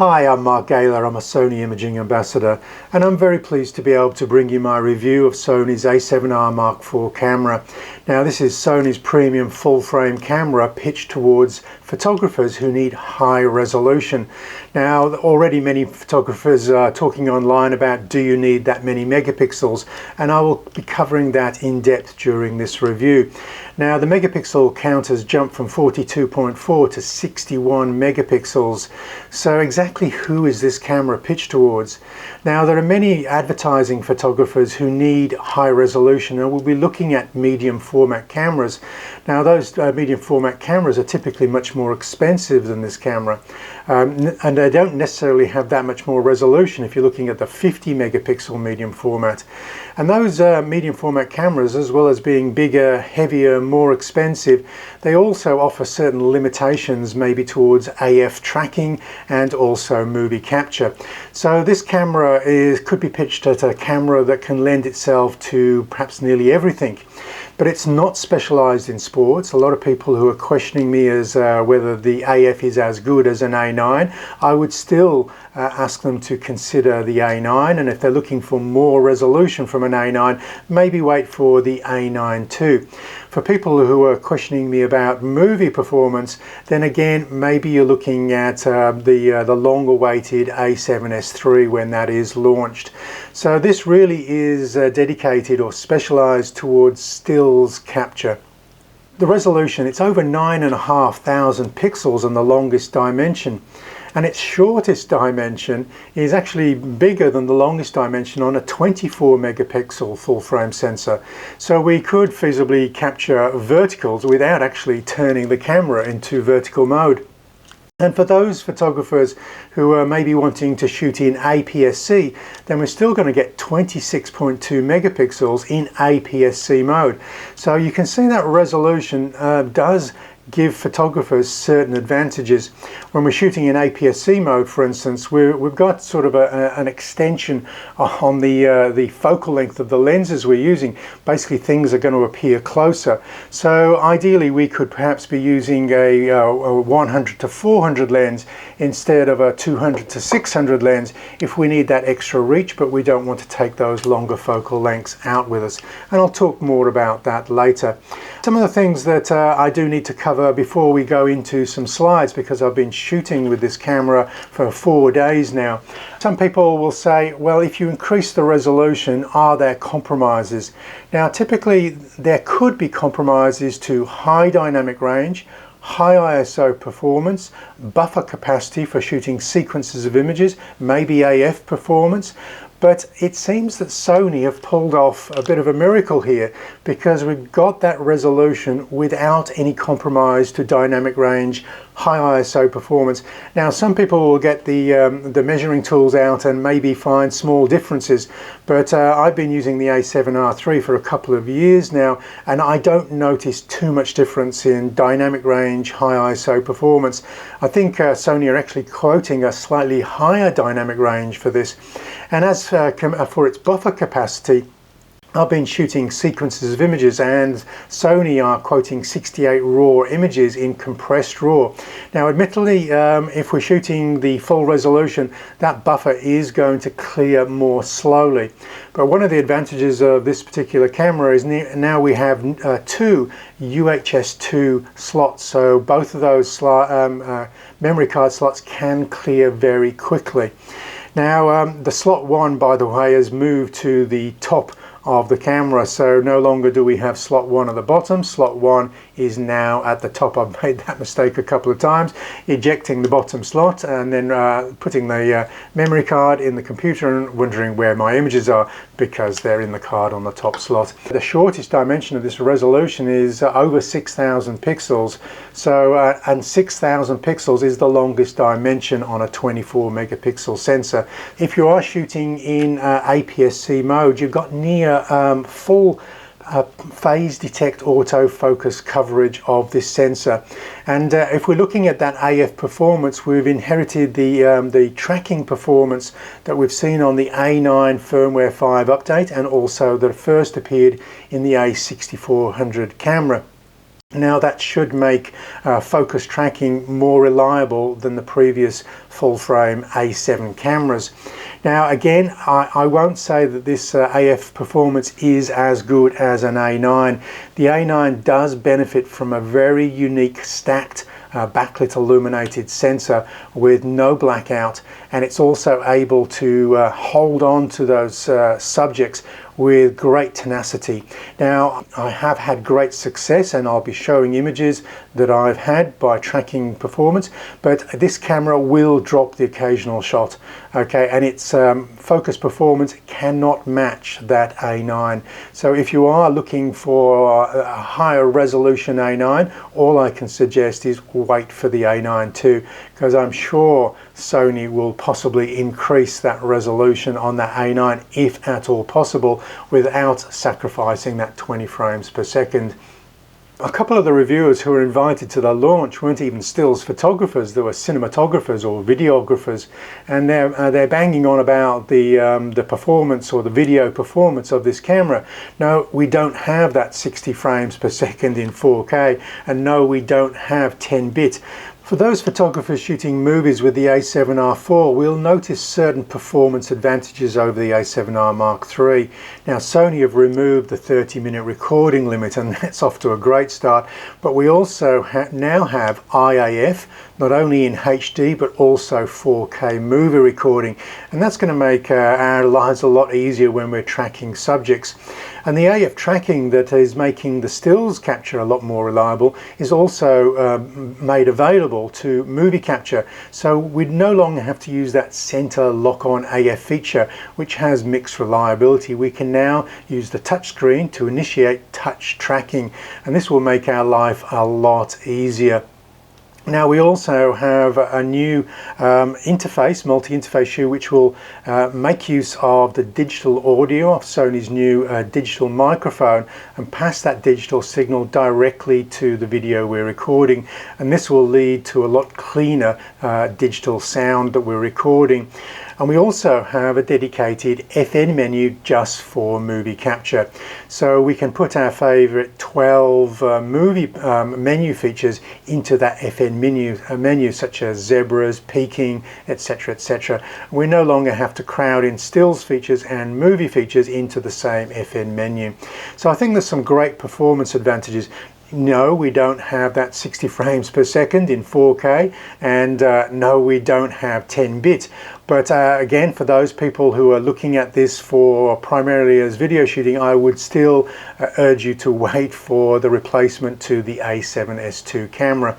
Hi, I'm Mark Gaylor. I'm a Sony Imaging Ambassador, and I'm very pleased to be able to bring you my review of Sony's A7R IV camera. Now, this is Sony's premium full-frame camera pitched towards photographers who need high resolution. Now, already many photographers are talking online about, do you need that many megapixels? And I will be covering that in depth during this review. Now, the megapixel count has jumped from 42.4 to 61 megapixels. So exactly who is this camera pitched towards? Now, there are many advertising photographers who need high resolution, and we'll be looking at medium format cameras. Now, those medium format cameras are typically much more expensive than this camera, and they don't necessarily have that much more resolution if you're looking at the 50 megapixel medium format. And those medium format cameras, as well as being bigger, heavier, more expensive, they also offer certain limitations, maybe towards AF tracking and also movie capture. So this camera could be pitched at a camera that can lend itself to perhaps nearly everything. But it's not specialized in sports. A lot of people who are questioning me as whether the AF is as good as an A9, I would still ask them to consider the A9, and if they're looking for more resolution from an A9, maybe wait for the A9 II. For people who are questioning me about movie performance, then again, maybe you're looking at the long-awaited A7S III when that is launched. So this really is dedicated or specialized towards stills capture. The resolution, it's over 9,500 pixels on the longest dimension, and its shortest dimension is actually bigger than the longest dimension on a 24 megapixel full frame sensor. So we could feasibly capture verticals without actually turning the camera into vertical mode. And for those photographers who are maybe wanting to shoot in aps-c, then we're still going to get 26.2 megapixels in aps-c mode. So you can see that resolution does give photographers certain advantages. When we're shooting in aps-c mode, for instance, we've got sort of an extension on the focal length of the lenses we're using. Basically, things are going to appear closer. So ideally, we could perhaps be using a 100 to 400 lens instead of a 200 to 600 lens if we need that extra reach, but we don't want to take those longer focal lengths out with us. And I'll talk more about that later. Some of the things that I do need to cover before we go into some slides, because I've been shooting with this camera for 4 days now. Some people will say, well, if you increase the resolution, are there compromises? Now, typically there could be compromises to high dynamic range, high ISO performance, buffer capacity for shooting sequences of images, maybe AF performance. But it seems that Sony have pulled off a bit of a miracle here, because we've got that resolution without any compromise to dynamic range, high ISO performance. Now, some people will get the measuring tools out and maybe find small differences, but I've been using the A7R III for a couple of years now, and I don't notice too much difference in dynamic range, high ISO performance. I think Sony are actually quoting a slightly higher dynamic range for this. And as for its buffer capacity, I've been shooting sequences of images, and Sony are quoting 68 raw images in compressed RAW. Now, admittedly, if we're shooting the full resolution, that buffer is going to clear more slowly. But one of the advantages of this particular camera is now we have two UHS 2 slots, so both of those memory card slots can clear very quickly. Now, the slot 1, by the way, has moved to the top of the camera, so no longer do we have slot 1 at the bottom. Slot 1 is now at the top. I've made that mistake a couple of times, ejecting the bottom slot and then putting the memory card in the computer and wondering where my images are, because they're in the card on the top slot. The shortest dimension of this resolution is over 6,000 pixels, so and 6,000 pixels is the longest dimension on a 24 megapixel sensor. If you are shooting in aps-c mode, you've got near full phase detect autofocus coverage of this sensor. And if we're looking at that AF performance, we've inherited the tracking performance that we've seen on the A9 firmware 5 update, and also that first appeared in the A6400 camera. Now that should make focus tracking more reliable than the previous full frame A7 cameras. Now again, I won't say that this AF performance is as good as an A9. The A9 does benefit from a very unique stacked backlit illuminated sensor with no blackout, and it's also able to hold on to those subjects with great tenacity. Now I have had great success, and I'll be showing images that I've had by tracking performance, but this camera will drop the occasional shot, okay, and its focus performance cannot match that A9. So if you are looking for a higher resolution A9, all I can suggest is wait for the A9 II, because I'm sure Sony will possibly increase that resolution on that A9 if at all possible, without sacrificing that 20 frames per second. A couple of the reviewers who were invited to the launch weren't even stills photographers, they were cinematographers or videographers, and they're banging on about the performance or the video performance of this camera. No, we don't have that 60 frames per second in 4K, and no, we don't have 10-bit. For those photographers shooting movies with the A7R4, we'll notice certain performance advantages over the A7R Mark III. Now Sony have removed the 30-minute recording limit, and that's off to a great start, but we also now have IAF, not only in HD but also 4K movie recording, and that's going to make our lives a lot easier when we're tracking subjects. And the AF tracking that is making the stills capture a lot more reliable is also made available to movie capture, so we no longer have to use that center lock-on AF feature, which has mixed reliability. We can now use the touchscreen to initiate touch tracking, and this will make our life a lot easier. Now we also have a new multi-interface shoe, which will make use of the digital audio of Sony's new digital microphone and pass that digital signal directly to the video we're recording, and this will lead to a lot cleaner digital sound that we're recording. And we also have a dedicated FN menu just for movie capture. So we can put our favorite 12 movie menu features into that FN menu, such as zebras, peaking, etc, etc. We no longer have to crowd in stills features and movie features into the same FN menu. So I think there's some great performance advantages. No, we don't have that 60 frames per second in 4K, and no, we don't have 10-bit. But again, for those people who are looking at this for primarily as video shooting, I would still urge you to wait for the replacement to the A7S II camera.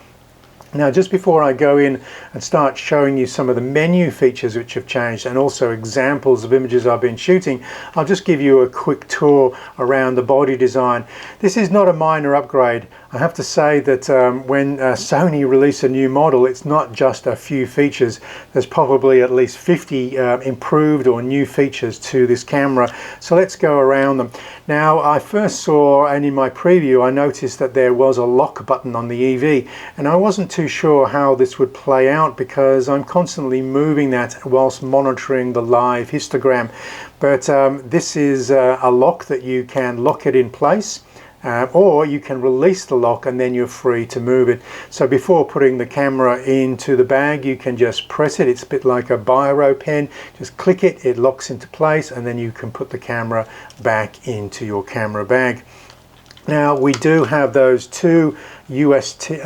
Now, just before I go in and start showing you some of the menu features which have changed and also examples of images I've been shooting, I'll just give you a quick tour around the body design. This is not a minor upgrade. I have to say that when Sony release a new model, it's not just a few features. There's probably at least 50 improved or new features to this camera. So let's go around them. Now, I first saw, and in my preview, I noticed that there was a lock button on the EV, and I wasn't too sure how this would play out because I'm constantly moving that whilst monitoring the live histogram. But this is a lock that you can lock it in place. Or you can release the lock and then you're free to move it. So before putting the camera into the bag, you can just press it. It's a bit like a biro pen. Just click it, it locks into place, and then you can put the camera back into your camera bag. Now we do have those two UHS-2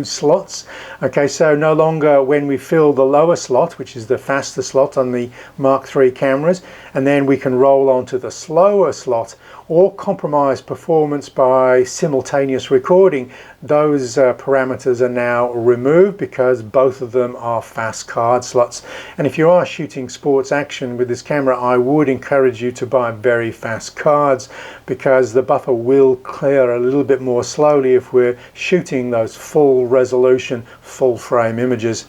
slots. Okay, so no longer when we fill the lower slot, which is the faster slot on the Mark III cameras, and then we can roll on to the slower slot or compromise performance by simultaneous recording. Those parameters are now removed because both of them are fast card slots. And if you are shooting sports action with this camera, I would encourage you to buy very fast cards, because the buffer will clear a little bit more slowly if we're shooting those full resolution, full frame images.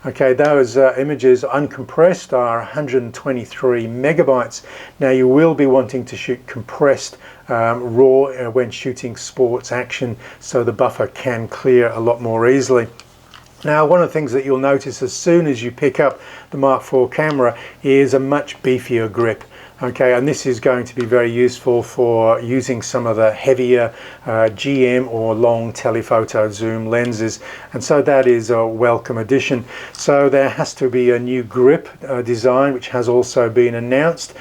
Okay, those images uncompressed are 123 megabytes. Now you will be wanting to shoot compressed raw when shooting sports action, so the buffer can clear a lot more easily. Now, one of the things that you'll notice as soon as you pick up the Mark IV camera is a much beefier grip. Okay, and this is going to be very useful for using some of the heavier GM or long telephoto zoom lenses, and so that is a welcome addition. So there has to be a new grip design which has also been announced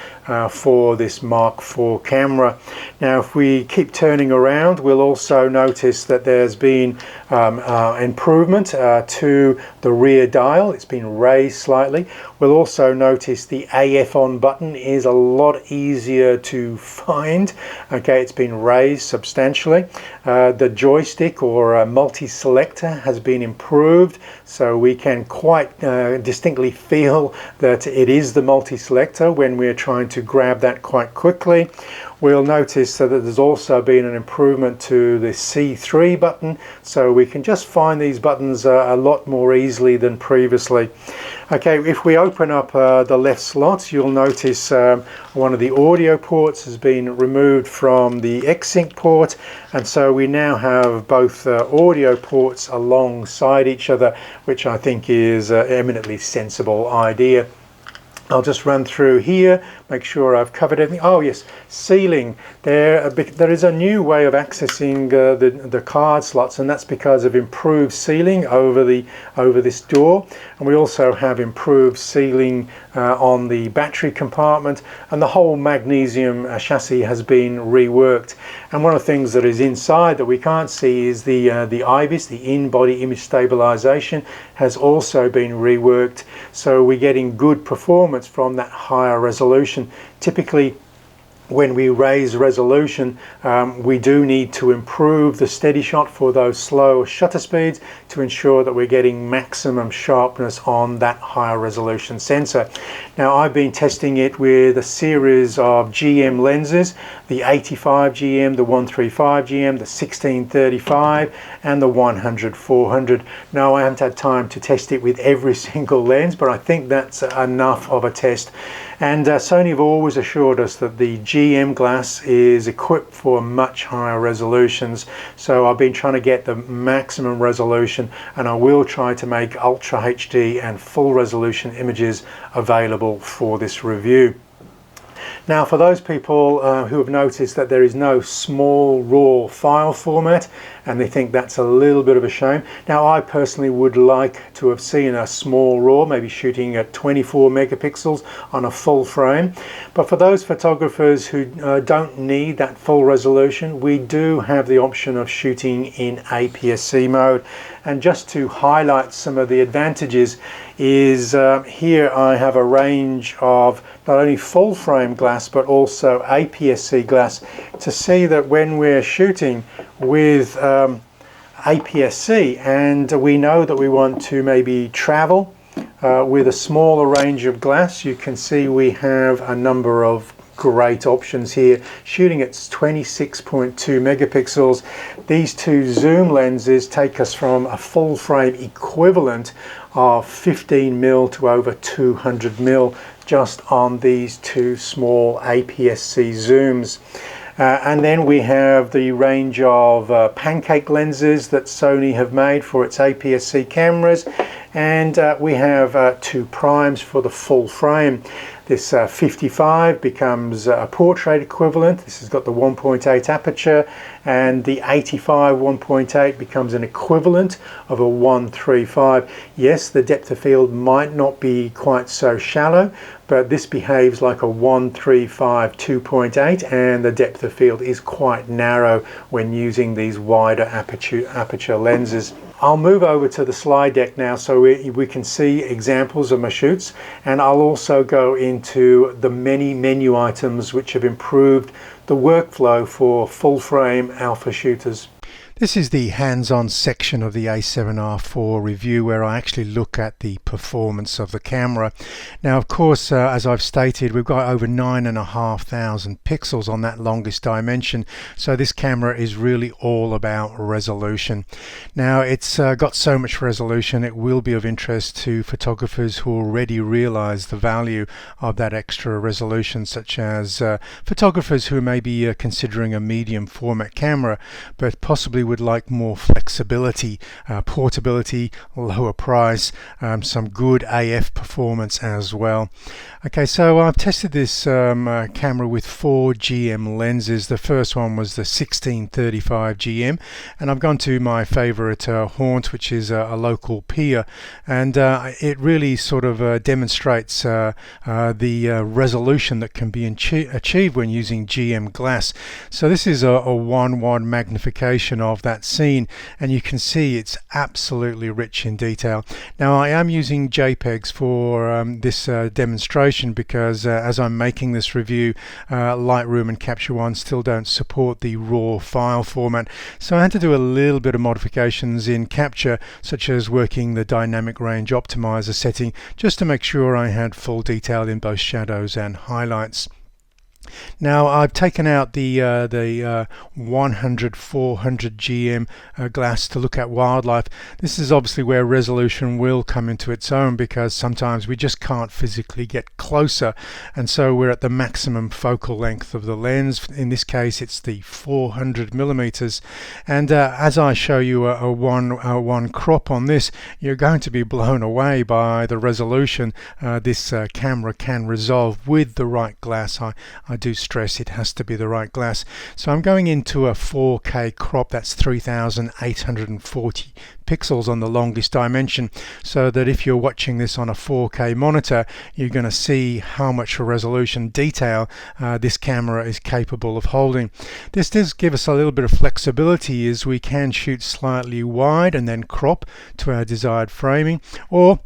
for this Mark IV camera. Now if we keep turning around, we'll also notice that there's been improvement to the rear dial. It's been raised slightly. We'll also notice the AF on button is a lot easier to find. Okay, it's been raised substantially. The joystick or multi-selector has been improved, so we can quite distinctly feel that it is the multi-selector when we're trying to grab that quite quickly. We'll notice that there's also been an improvement to the C3 button, so we can just find these buttons a lot more easily than previously. Okay, if we open up the left slots, you'll notice one of the audio ports has been removed from the X-Sync port, and so we now have both audio ports alongside each other, which I think is an eminently sensible idea. I'll just run through here, make sure I've covered everything. Oh yes, sealing. There is a new way of accessing the card slots, and that's because of improved sealing over this door. And we also have improved sealing on the battery compartment, and the whole magnesium chassis has been reworked. And one of the things that is inside that we can't see is the IBIS, the in-body image stabilization, has also been reworked. So we're getting good performance from that higher resolution. Typically, when we raise resolution, we do need to improve the steady shot for those slow shutter speeds to ensure that we're getting maximum sharpness on that higher resolution sensor. Now I've been testing it with a series of GM lenses, the 85 GM, the 135 GM, the 1635 and the 100-400. Now I haven't had time to test it with every single lens, but I think that's enough of a test. And Sony have always assured us that the GM glass is equipped for much higher resolutions. So I've been trying to get the maximum resolution, and I will try to make Ultra HD and full resolution images available for this review. Now for those people who have noticed that there is no small raw file format and they think that's a little bit of a shame. Now I personally would like to have seen a small raw, maybe shooting at 24 megapixels on a full frame. But for those photographers who don't need that full resolution, we do have the option of shooting in aps-c mode. And just to highlight some of the advantages is here I have a range of not only full frame glass but also aps-c glass to see that when we're shooting with aps-c and we know that we want to maybe travel with a smaller range of glass, you can see we have a number of great options here. Shooting at 26.2 megapixels, these two zoom lenses take us from a full frame equivalent of 15mm to over 200mm just on these two small aps-c zooms. And then we have the range of pancake lenses that Sony have made for its aps-c cameras, and we have two primes for the full frame. This 55 becomes a portrait equivalent. This has got the 1.8 aperture, and the 85 1.8 becomes an equivalent of a 135. Yes, the depth of field might not be quite so shallow, but this behaves like a 135 2.8, and the depth of field is quite narrow when using these wider aperture lenses. I'll move over to the slide deck now so we can see examples of my shoots, and I'll also go into the many menu items which have improved the workflow for full frame alpha shooters. This is the hands-on section of the A7R4 review where I actually look at the performance of the camera. Now of course, as I've stated, we've got over 9,500 pixels on that longest dimension, so this camera is really all about resolution. Now it's got so much resolution it will be of interest to photographers who already realize the value of that extra resolution, such as photographers who may be considering a medium format camera but possibly would like more flexibility, portability, lower price, some good AF performance as well. Okay, so I've tested this camera with 4 GM lenses. The first one was the 1635 GM, and I've gone to my favorite haunt, which is a local pier, and it really sort of demonstrates the resolution that can be achieved when using GM glass. So this is a 1:1 magnification of that scene, and you can see it's absolutely rich in detail. Now I am using JPEGs for this demonstration because as I'm making this review, Lightroom and Capture One still don't support the RAW file format, so I had to do a little bit of modifications in Capture, such as working the dynamic range optimizer setting just to make sure I had full detail in both shadows and highlights. Now I've taken out the 100-400 GM glass to look at wildlife. This is obviously where resolution will come into its own, because sometimes we just can't physically get closer, and so we're at the maximum focal length of the lens. In this case it's the 400 millimeters, and as I show you a one crop on this, you're going to be blown away by the resolution this camera can resolve with the right glass. I do stress it has to be the right glass. So I'm going into a 4K crop, that's 3840 pixels on the longest dimension, so that if you're watching this on a 4K monitor, you're going to see how much resolution detail this camera is capable of holding. This does give us a little bit of flexibility, as we can shoot slightly wide and then crop to our desired framing, or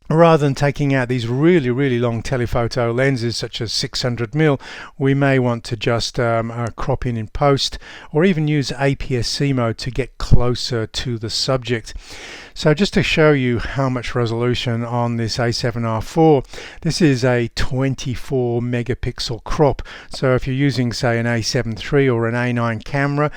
rather than taking out these really long telephoto lenses such as 600mm, we may want to just crop in post, or even use aps-c mode to get closer to the subject. So just to show you how much resolution on this A7R4, this is a 24 megapixel crop. So if you're using, say, an A7 III or an A9 camera,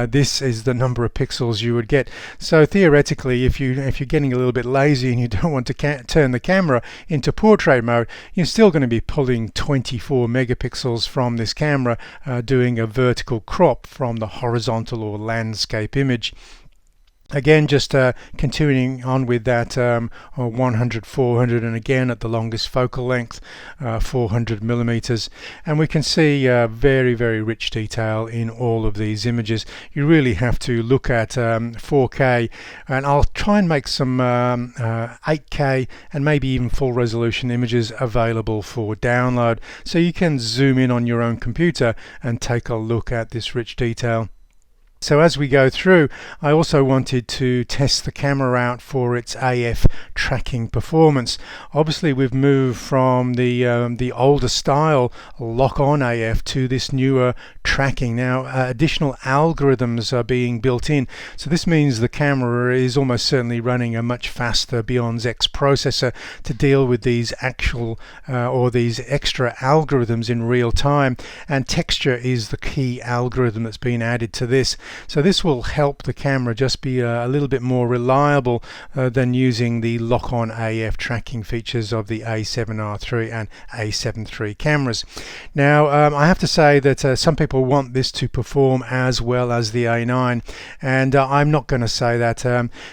this is the number of pixels you would get. So theoretically, if you're getting a little bit lazy and you don't want to turn the camera into portrait mode, you're still going to be pulling 24 megapixels from this camera, doing a vertical crop from the horizontal or landscape image. Again, just continuing on with that 100-400, and again at the longest focal length, 400 millimeters, and we can see very rich detail in all of these images. You really have to look at 4K, and I'll try and make some 8K and maybe even full resolution images available for download, so you can zoom in on your own computer and take a look at this rich detail. So as we go through, I also wanted to test the camera out for its AF tracking performance. Obviously we've moved from the older style lock-on AF to this newer tracking. Now additional algorithms are being built in, so this means the camera is almost certainly running a much faster Beyond X processor to deal with these actual or these extra algorithms in real time, and texture is the key algorithm that's been added to this. So this will help the camera just be a little bit more reliable than using the lock-on AF tracking features of the A7R3 and A7RIV cameras. Now I have to say that some people want this to perform as well as the A9, and I'm not going to say that.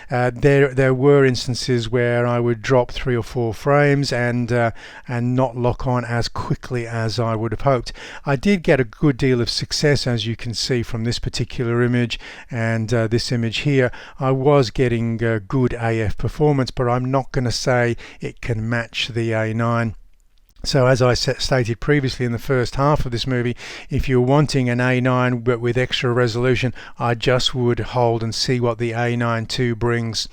There were instances where I would drop 3 or 4 frames and not lock on as quickly as I would have hoped. I did get a good deal of success, as you can see from this particular image and this image here. I was getting good AF performance, but I'm not going to say it can match the A9. So as I stated previously in the first half of this movie, if you're wanting an A9 but with extra resolution, I just would hold and see what the A9 II brings.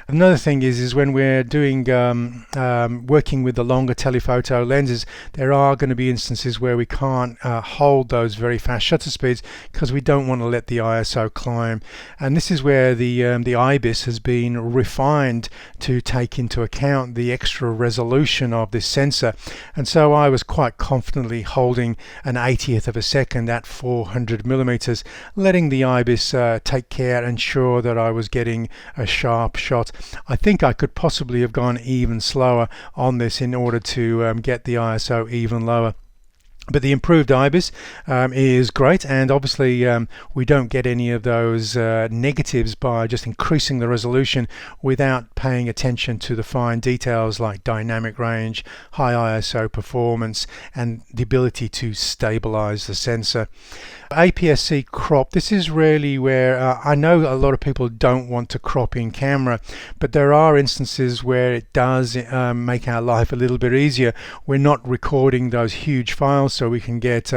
Another thing is when we're doing working with the longer telephoto lenses, there are going to be instances where we can't hold those very fast shutter speeds because we don't want to let the ISO climb, and this is where the IBIS has been refined to take into account the extra resolution of this sensor. And so I was quite confidently holding an 80th of a second at 400 millimeters, letting the IBIS take care and ensure that I was getting a sharp shot. I think I could possibly have gone even slower on this in order to get the ISO even lower. But the improved IBIS is great, and obviously we don't get any of those negatives by just increasing the resolution without paying attention to the fine details like dynamic range, high ISO performance, and the ability to stabilize the sensor. APS-C crop, this is really where I know a lot of people don't want to crop in camera, but there are instances where it does make our life a little bit easier. We're not recording those huge files, so we can get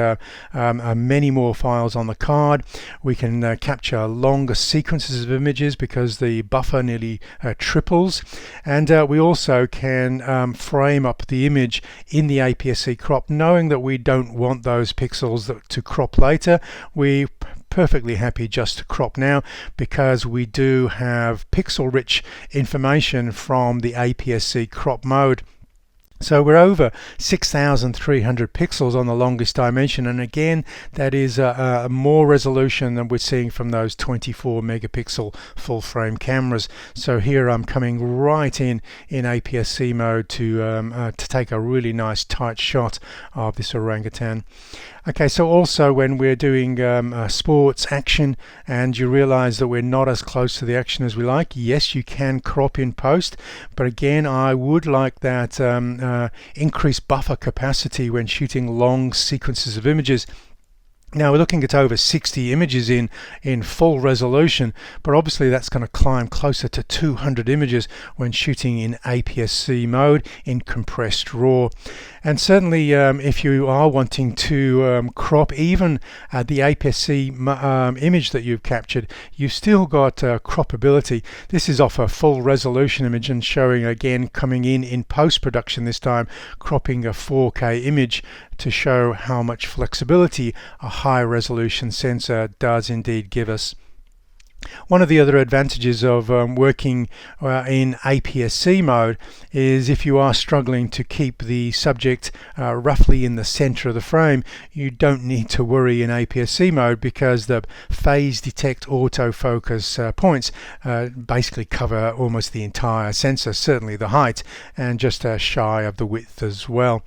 many more files on the card. We can capture longer sequences of images because the buffer nearly triples, and we also can frame up the image in the APS-C crop, knowing that we don't want those pixels to crop later. We're perfectly happy just to crop now because we do have pixel rich information from the APS-C crop mode. So we're over 6,300 pixels on the longest dimension, and again that is more resolution than we're seeing from those 24 megapixel full frame cameras. So here I'm coming right in APS-C mode to take a really nice tight shot of this orangutan. Okay, so also when we're doing sports action and you realize that we're not as close to the action as we like, yes, you can crop in post, but again I would like that increased buffer capacity when shooting long sequences of images. Now we're looking at over 60 images in full resolution, but obviously that's going to climb closer to 200 images when shooting in APS-C mode in compressed RAW. And certainly if you are wanting to crop even the APS-C image that you've captured, you've still got croppability. This is off a full resolution image and showing again coming in post-production this time, cropping a 4K image to show how much flexibility a high resolution sensor does indeed give us. One of the other advantages of working in APS-C mode is if you are struggling to keep the subject roughly in the center of the frame, you don't need to worry in APS-C mode because the phase detect autofocus points basically cover almost the entire sensor, certainly the height, and just shy of the width as well.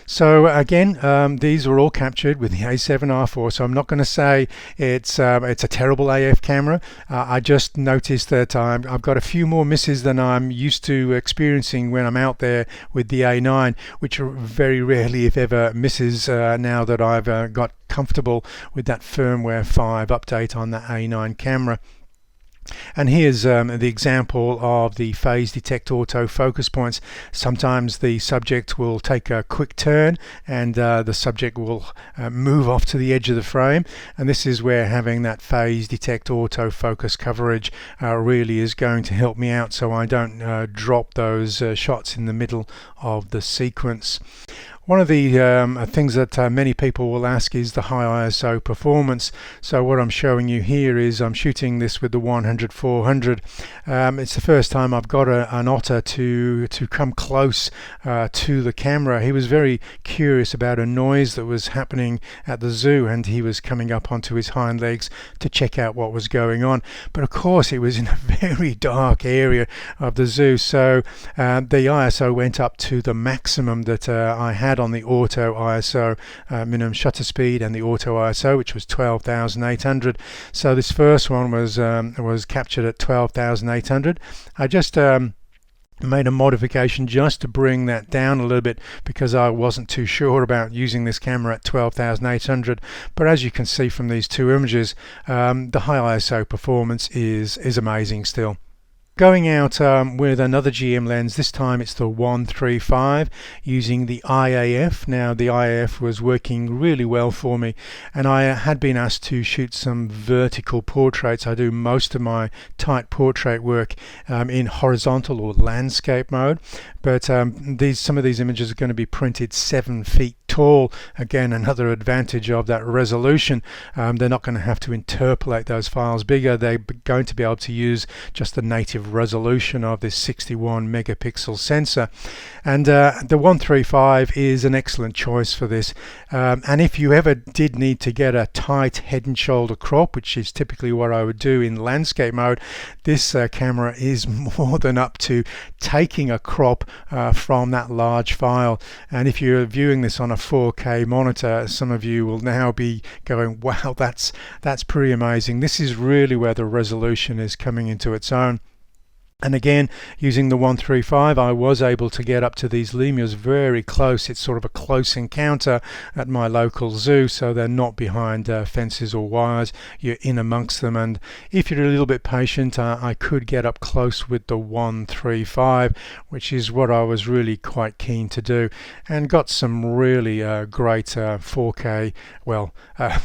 So again, these are all captured with the A7R4, so I'm not going to say it's a terrible AF camera. I just noticed that I've got a few more misses than I'm used to experiencing when I'm out there with the A9, which are very rarely, if ever, misses now that I've got comfortable with that firmware 5 update on the A9 camera. And here's the example of the phase detect auto focus points. Sometimes the subject will take a quick turn and the subject will move off to the edge of the frame, and this is where having that phase detect auto focus coverage really is going to help me out so I don't drop those shots in the middle of the sequence. One of the things that many people will ask is the high ISO performance. So what I'm showing you here is I'm shooting this with the 100-400. It's the first time I've got an otter to come close to the camera. He was very curious about a noise that was happening at the zoo, and he was coming up onto his hind legs to check out what was going on. But of course it was in a very dark area of the zoo, so the ISO went up to the maximum that I had on the auto ISO minimum shutter speed and the auto ISO, which was 12,800. So this first one was captured at 12,800. I just made a modification just to bring that down a little bit because I wasn't too sure about using this camera at 12,800, but as you can see from these two images, the high ISO performance is amazing still. Going out with another GM lens, this time it's the 135 using the IAF. Now the IAF was working really well for me, and I had been asked to shoot some vertical portraits. I do most of my tight portrait work in horizontal or landscape mode, but some of these images are going to be printed 7 feet tall. Again, another advantage of that resolution. They're not going to have to interpolate those files bigger. They're going to be able to use just the native resolution of this 61 megapixel sensor, and the 135 is an excellent choice for this. And if you ever did need to get a tight head and shoulder crop, which is typically what I would do in landscape mode, this camera is more than up to taking a crop from that large file. And if you're viewing this on a 4K monitor, some of you will now be going, wow, that's pretty amazing. This is really where the resolution is coming into its own. And again, using the 135, I was able to get up to these lemurs very close. It's sort of a close encounter at my local zoo, so they're not behind fences or wires. You're in amongst them, and if you're a little bit patient, I could get up close with the 135, which is what I was really quite keen to do, and got some really great 4K,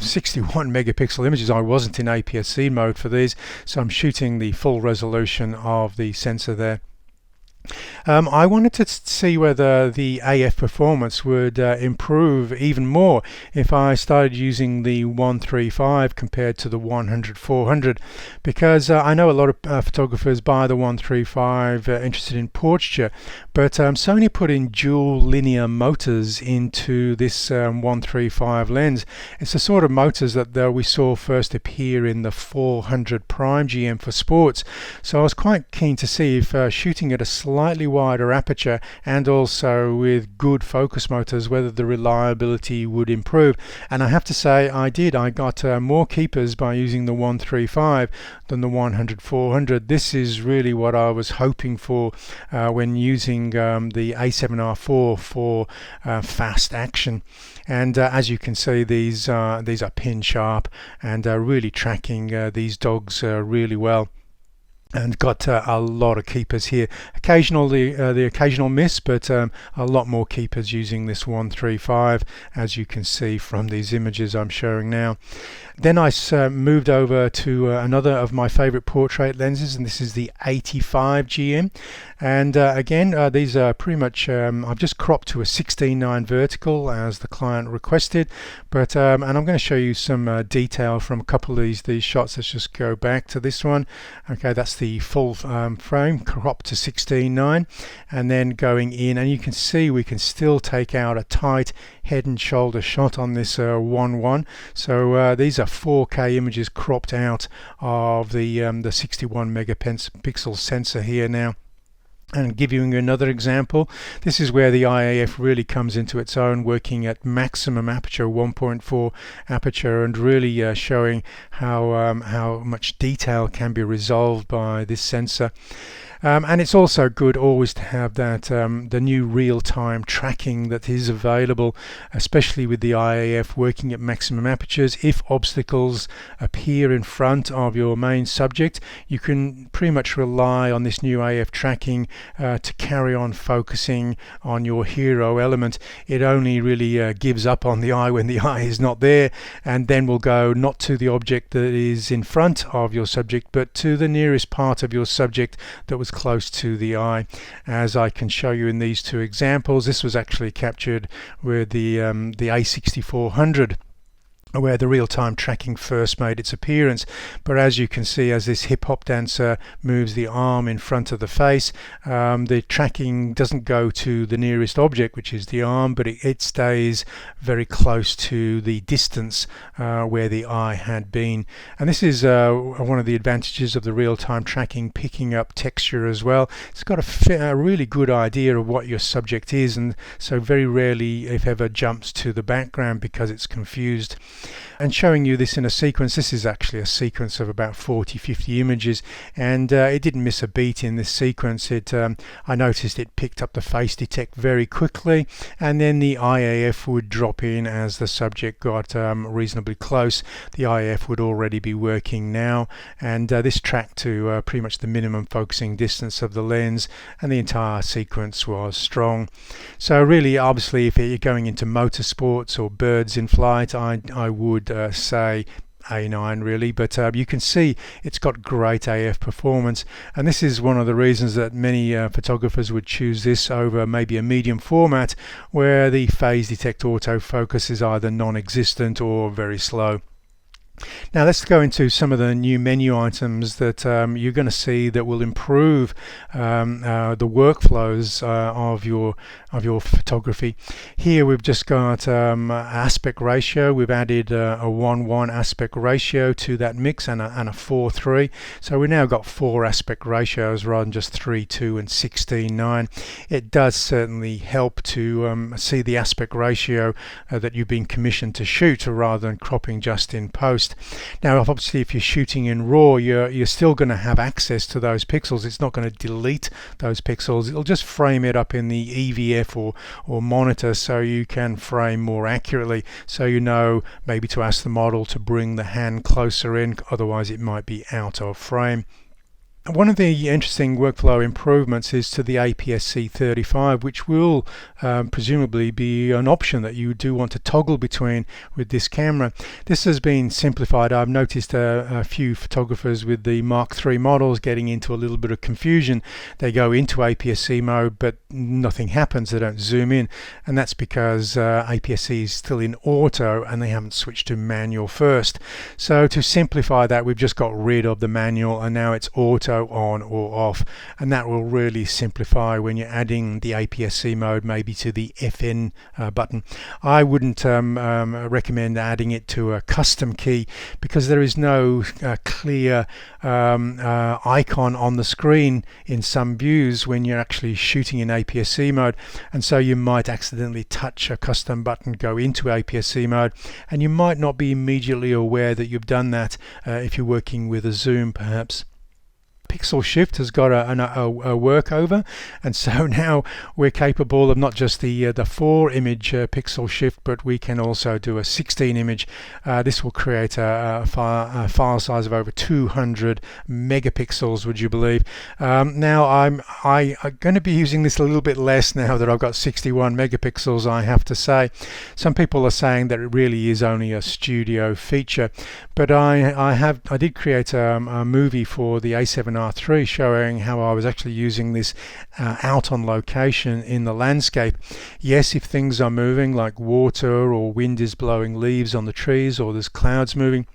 61 megapixel images. I wasn't in aps-c mode for these, so I'm shooting the full resolution of the sensor there. I wanted to see whether the AF performance would improve even more if I started using the 135 compared to the 100-400, because I know a lot of photographers buy the 135 interested in portraiture, but Sony put in dual linear motors into this 135 lens. It's the sort of motors that we saw first appear in the 400 prime GM for sports, so I was quite keen to see if shooting at a slightly wider aperture and also with good focus motors, whether the reliability would improve. And I have to say I did. I got more keepers by using the 135 than the 100-400. This is really what I was hoping for when using the A7R4 for fast action. And as you can see, these are pin sharp and really tracking these dogs really well. And got a lot of keepers here. The occasional miss, but a lot more keepers using this 135, as you can see from these images I'm showing now. Then I moved over to another of my favorite portrait lenses, and this is the 85 GM. And again, these are pretty much, I've just cropped to a 16:9 vertical as the client requested, but and I'm going to show you some detail from a couple of these shots. Let's just go back to this one. Okay, that's the full frame cropped to 16:9, and then going in, and you can see we can still take out a tight head and shoulder shot on this 1.1. So these are 4K images cropped out of the 61 megapixel sensor here now. And giving you another example, this is where the IAF really comes into its own, working at maximum aperture, 1.4 aperture, and really showing how much detail can be resolved by this sensor. And it's also good always to have that the new real-time tracking that is available, especially with the IAF working at maximum apertures. If obstacles appear in front of your main subject, you can pretty much rely on this new AF tracking to carry on focusing on your hero element. It only really gives up on the eye when the eye is not there, and then will go not to the object that is in front of your subject, but to the nearest part of your subject that was close to the eye. As I can show you in these two examples, this was actually captured with the A6400, where the real-time tracking first made its appearance. But as you can see, as this hip-hop dancer moves the arm in front of the face, the tracking doesn't go to the nearest object, which is the arm, but it stays very close to the distance where the eye had been. And this is one of the advantages of the real-time tracking, picking up texture as well. It's got a really good idea of what your subject is, and so very rarely, if ever, jumps to the background because it's confused. And showing you this in a sequence, this is actually a sequence of about 40-50 images, and it didn't miss a beat in this sequence. I noticed it picked up the face detect very quickly, and then the IAF would drop in as the subject got reasonably close. The IAF would already be working now, and this tracked to pretty much the minimum focusing distance of the lens, and the entire sequence was strong. So really, obviously, if you're going into motorsports or birds in flight, I would say A9 really, but you can see it's got great AF performance, and this is one of the reasons that many photographers would choose this over maybe a medium format where the phase detect autofocus is either non-existent or very slow. Now let's go into some of the new menu items that you're going to see that will improve the workflows of your photography. Here we've just got aspect ratio. We've added a 1:1 aspect ratio to that mix and a 4:3. So we now got 4 aspect ratios rather than just 3:2 and 16:9. It does certainly help to see the aspect ratio that you've been commissioned to shoot rather than cropping just in post. Now obviously if you're shooting in RAW, you're still going to have access to those pixels. It's not going to delete those pixels. It'll just frame it up in the EVF or monitor so you can frame more accurately, so you know maybe to ask the model to bring the hand closer in, otherwise it might be out of frame. One of the interesting workflow improvements is to the aps-c 35, which will presumably be an option that you do want to toggle between with this camera. This has been simplified. I've noticed a few photographers with the Mark III models getting into a little bit of confusion. They go into aps-c mode but nothing happens, they don't zoom in, and that's because aps-c is still in auto and they haven't switched to manual first. So to simplify that, we've just got rid of the manual and now it's auto on or off, and that will really simplify when you're adding the aps-c mode maybe to the FN button. I wouldn't recommend adding it to a custom key because there is no clear icon on the screen in some views when you're actually shooting in aps-c mode, and so you might accidentally touch a custom button, go into aps-c mode, and you might not be immediately aware that you've done that if you're working with a zoom perhaps. Pixel shift has got a workover, and so now we're capable of not just the 4 image pixel shift, but we can also do a 16 image. This will create a file size of over 200 megapixels, would you believe? Now I'm going to be using this a little bit less now that I've got 61 megapixels, I have to say. Some people are saying that it really is only a studio feature, but I did create a movie for the A7RIV showing how I was actually using this out on location in the landscape. Yes, if things are moving like water or wind is blowing leaves on the trees or there's clouds moving,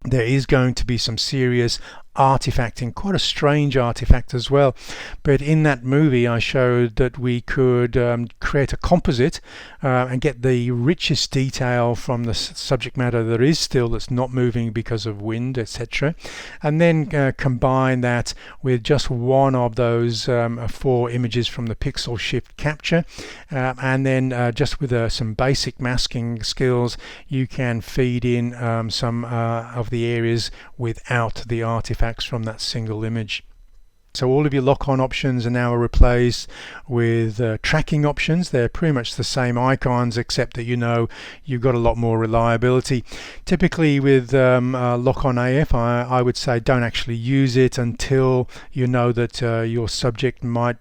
there is going to be some serious artifacting, quite a strange artifact as well. But in that movie I showed that we could create a composite and get the richest detail from the subject matter that is still, that's not moving because of wind, etc., and then combine that with just one of those 4 images from the pixel shift capture, and then just with some basic masking skills you can feed in some of the areas without the artifacts from that single image. So all of your lock-on options are now replaced with tracking options. They're pretty much the same icons, except that you've got a lot more reliability. Typically with lock-on AF, I would say don't actually use it until you know that your subject might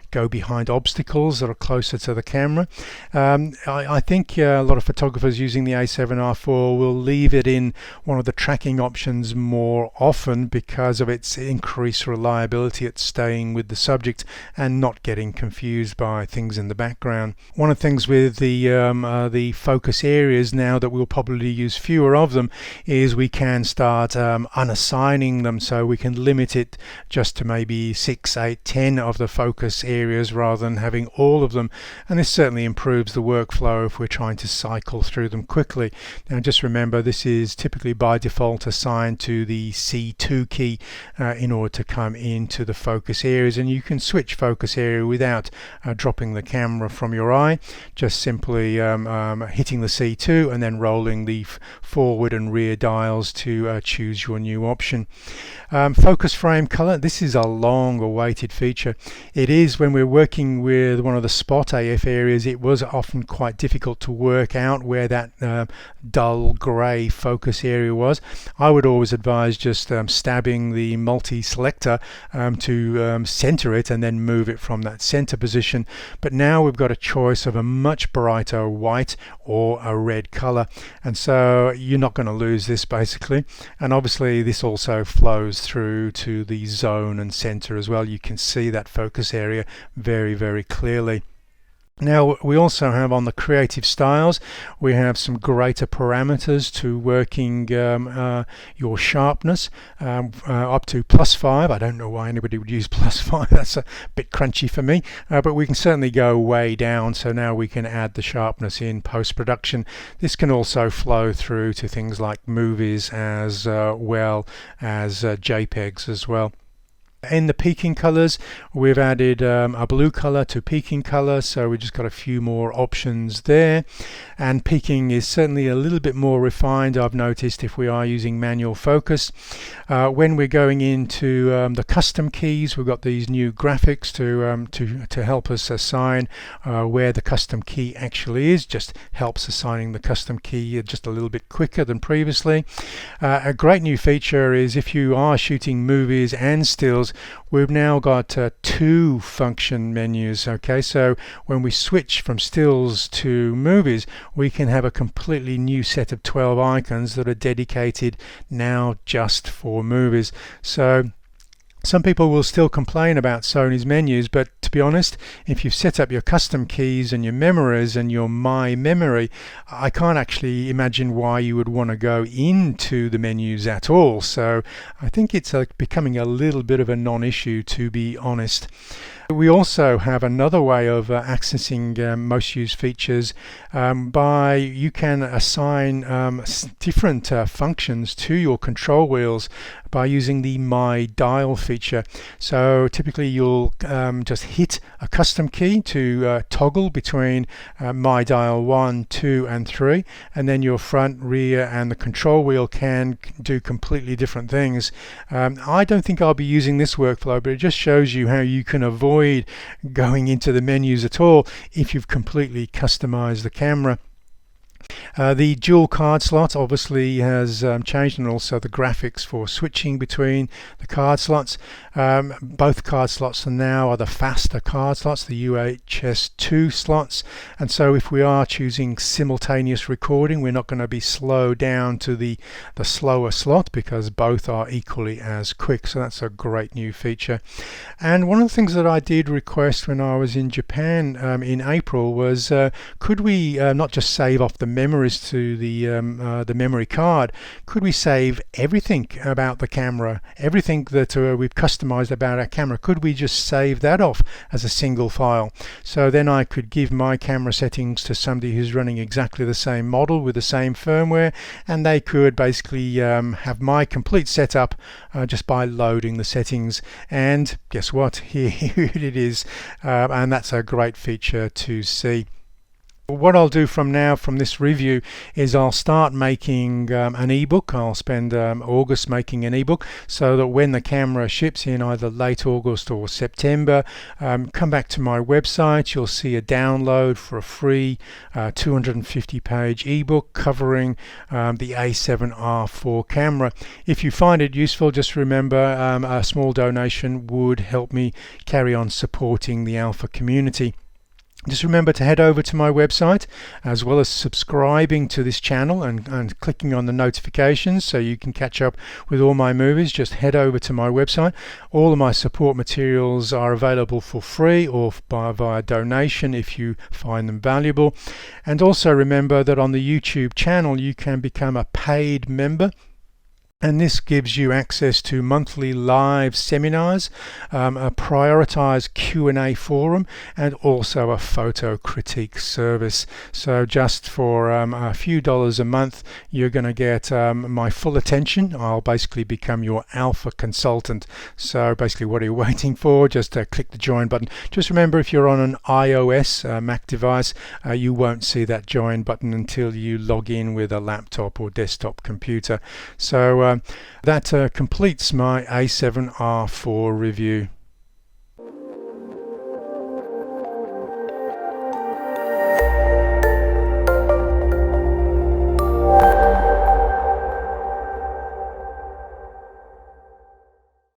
go behind obstacles that are closer to the camera. I think a lot of photographers using the A7R4 will leave it in one of the tracking options more often because of its increased reliability at staying with the subject and not getting confused by things in the background. One of the things with the focus areas now that we'll probably use fewer of them is we can start unassigning them, so we can limit it just to maybe 6, 8, 10 of the focus areas rather than having all of them, and this certainly improves the workflow if we're trying to cycle through them quickly. Now just remember, this is typically by default assigned to the C2 key in order to come into the focus areas, and you can switch focus area without dropping the camera from your eye, just simply hitting the C2 and then rolling the forward and rear dials to choose your new option. Focus frame color, this is a long awaited feature. It is when we're working with one of the spot AF areas, it was often quite difficult to work out where that dull grey focus area was. I would always advise just stabbing the multi-selector to center it and then move it from that center position. But now we've got a choice of a much brighter white or a red color, and so you're not going to lose this basically. And obviously this also flows through to the zone and center as well. You can see that focus area very, very clearly. Now we also have on the creative styles, we have some greater parameters to working your sharpness up to +5. I don't know why anybody would use +5, that's a bit crunchy for me, but we can certainly go way down, so now we can add the sharpness in post-production. This can also flow through to things like movies as well as JPEGs as well. In the peaking colors, we've added a blue color to peaking color, so we just got a few more options there. And peaking is certainly a little bit more refined, I've noticed, if we are using manual focus. When we're going into the custom keys, we've got these new graphics to help us assign where the custom key actually is. Just helps assigning the custom key just a little bit quicker than previously. A great new feature is if you are shooting movies and stills, we've now got 2 function menus. Okay, so when we switch from stills to movies, we can have a completely new set of 12 icons that are dedicated now just for movies. So some people will still complain about Sony's menus, but to be honest, if you've set up your custom keys and your memories and your My Memory, I can't actually imagine why you would want to go into the menus at all. So I think it's becoming a little bit of a non-issue, to be honest. We also have another way of accessing most used features by you can assign different functions to your control wheels by using the My Dial feature. So typically you'll just hit a custom key to toggle between My Dial 1, 2 and 3, and then your front, rear and the control wheel can do completely different things. I don't think I'll be using this workflow, but it just shows you how you can avoid going into the menus at all if you've completely customized the camera. The dual card slot obviously has changed, and also the graphics for switching between the card slots. Both card slots now are the faster card slots, the UHS-2 slots, and so if we are choosing simultaneous recording, we're not going to be slowed down to the slower slot because both are equally as quick. So that's a great new feature. And one of the things that I did request when I was in Japan in April was could we not just save off the memories to the memory card, could we save everything about the camera, everything that we've customized about our camera, could we just save that off as a single file? So then I could give my camera settings to somebody who's running exactly the same model with the same firmware, and they could basically have my complete setup just by loading the settings. And guess what, here it is, and that's a great feature to see. What I'll do from this review is I'll start making an ebook. I'll spend August making an ebook so that when the camera ships in either late August or September, come back to my website, you'll see a download for a free 250 page ebook covering the A7R4 camera. If you find it useful, just remember a small donation would help me carry on supporting the alpha community. Just remember to head over to my website, as well as subscribing to this channel and clicking on the notifications so you can catch up with all my movies. Just head over to my website. All of my support materials are available for free or via donation if you find them valuable. And also remember that on the YouTube channel you can become a paid member. And this gives you access to monthly live seminars, a prioritized Q&A forum, and also a photo critique service. So just for a few dollars a month, you're going to get my full attention. I'll basically become your alpha consultant. So basically what are you waiting for? Just click the join button. Just remember, if you're on an iOS Mac device, you won't see that join button until you log in with a laptop or desktop computer. So that completes my A7R4 review.